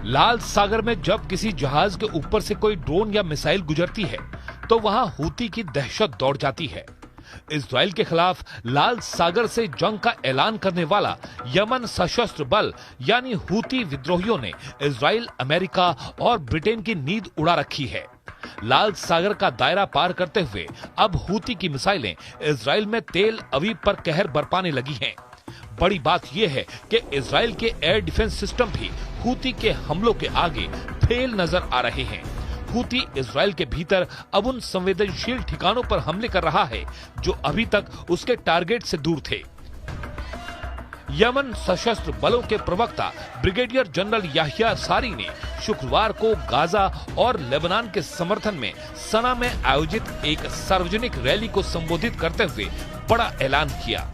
लाल सागर में जब किसी जहाज के ऊपर से कोई ड्रोन या मिसाइल गुजरती है तो वहां हूती की दहशत दौड़ जाती है। इजराइल के खिलाफ लाल सागर से जंग का ऐलान करने वाला यमन सशस्त्र बल यानी हूती विद्रोहियों ने इजराइल, अमेरिका और ब्रिटेन की नींद उड़ा रखी है। लाल सागर का दायरा पार करते हुए अब हूती की मिसाइलें इजराइल में तेल अवीव पर कहर बरपाने लगी हैं। बड़ी बात यह है कि इजराइल के एयर डिफेंस सिस्टम भी हूती के हमलों के आगे फेल नजर आ रहे हैं। हूती इजराइल के भीतर अब उन संवेदनशील ठिकानों पर हमले कर रहा है जो अभी तक उसके टारगेट से दूर थे। यमन सशस्त्र बलों के प्रवक्ता ब्रिगेडियर जनरल याहिया सारी ने शुक्रवार को गाजा और लेबनान के समर्थन में सना में आयोजित एक सार्वजनिक रैली को संबोधित करते हुए बड़ा ऐलान किया।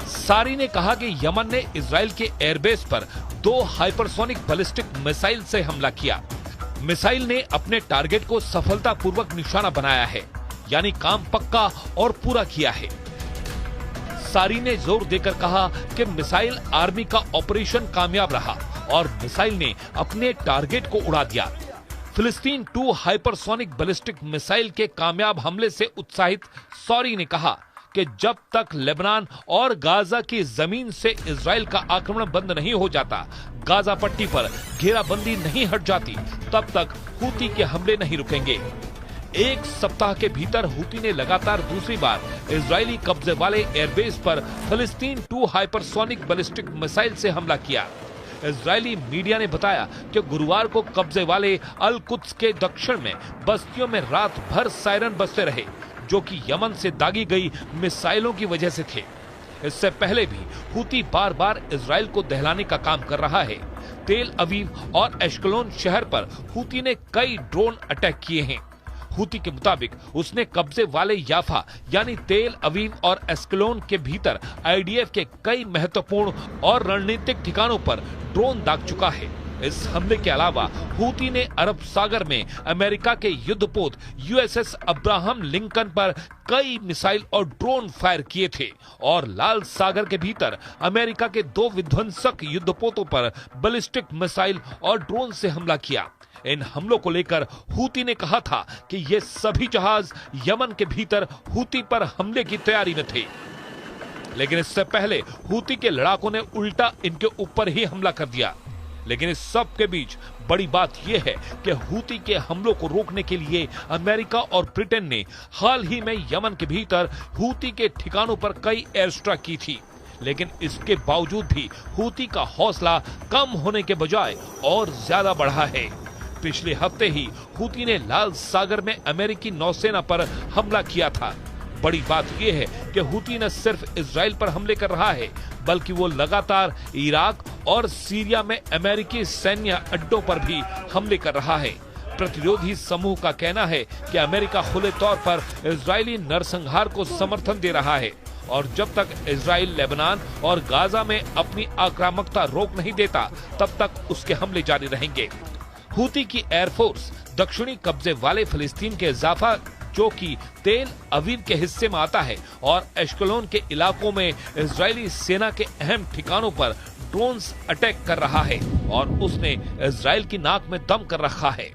सारी ने कहा कि यमन ने इजराइल के एयरबेस पर 2 हाइपरसोनिक बैलिस्टिक मिसाइल से हमला किया। मिसाइल ने अपने टारगेट को सफलतापूर्वक निशाना बनाया है, यानी काम पक्का और पूरा किया है। सारी ने जोर देकर कहा कि मिसाइल आर्मी का ऑपरेशन कामयाब रहा और मिसाइल ने अपने टारगेट को उड़ा दिया। फिलिस्तीन 2 हाइपरसोनिक बैलिस्टिक मिसाइल के कामयाब हमले से उत्साहित सारी ने कहा कि जब तक लेबनान और गाजा की जमीन से इजराइल का आक्रमण बंद नहीं हो जाता, गाजा पट्टी पर घेराबंदी नहीं हट जाती, तब तक हूती के हमले नहीं रुकेंगे। एक सप्ताह के भीतर हूती ने लगातार दूसरी बार इजरायली कब्जे वाले एयरबेस पर फिलिस्तीन 2 हाइपरसोनिक बैलिस्टिक मिसाइल से हमला किया। इजरायली मीडिया ने बताया कि गुरुवार को कब्जे वाले अल कुद्स के दक्षिण में बस्तियों में रात भर सायरन बजते रहे, जो कि यमन से दागी गई मिसाइलों की वजह से थे। इससे पहले भी हूती बार बार इजराइल को दहलाने का काम कर रहा है। तेल अवीव और एश्कलोन शहर पर हूती ने कई ड्रोन अटैक किए हैं। हूती के मुताबिक उसने कब्जे वाले याफा यानी तेल अवीव और एश्कलोन के भीतर आईडीएफ के कई महत्वपूर्ण और रणनीतिक ठिकानों पर ड्रोन दाग चुका है। इस हमले के अलावा हूती ने अरब सागर में अमेरिका के युद्धपोत यूएसएस अब्राहम लिंकन पर कई मिसाइल और ड्रोन फायर किए थे और लाल सागर के भीतर अमेरिका के 2 विध्वंसक युद्धपोतों पर बैलिस्टिक मिसाइल और ड्रोन से हमला किया। इन हमलों को लेकर हूती ने कहा था कि ये सभी जहाज यमन के भीतर हूती पर हमले की तैयारी में थे, लेकिन इससे पहले हूती के लड़ाकों ने उल्टा इनके ऊपर ही हमला कर दिया। लेकिन इस सब के बीच बड़ी बात यह है कि हूती के हमलों को रोकने के लिए अमेरिका और ब्रिटेन ने हाल ही में यमन के भीतर हूती के ठिकानों पर कई एयर स्ट्राइक की थी, लेकिन इसके बावजूद भी हूती का हौसला कम होने के बजाय और ज्यादा बढ़ा है। पिछले हफ्ते ही हूती ने लाल सागर में अमेरिकी नौसेना पर हमला किया था। बड़ी बात यह है कि हूती न सिर्फ इजराइल पर हमले कर रहा है, बल्कि वो लगातार इराक और सीरिया में अमेरिकी सैन्य अड्डों पर भी हमले कर रहा है। प्रतिरोधी समूह का कहना है कि अमेरिका खुले तौर पर इजरायली नरसंहार को समर्थन दे रहा है और जब तक इजराइल लेबनान और गाजा में अपनी आक्रामकता रोक नहीं देता, तब तक उसके हमले जारी रहेंगे। हूती की एयरफोर्स दक्षिणी कब्जे वाले फिलिस्तीन के जाफा, जो कि तेल अवीव के हिस्से में आता है, और एश्कलोन के इलाकों में इजरायली सेना के अहम ठिकानों पर ड्रोन्स अटैक कर रहा है और उसने इजराइल की नाक में दम कर रखा है।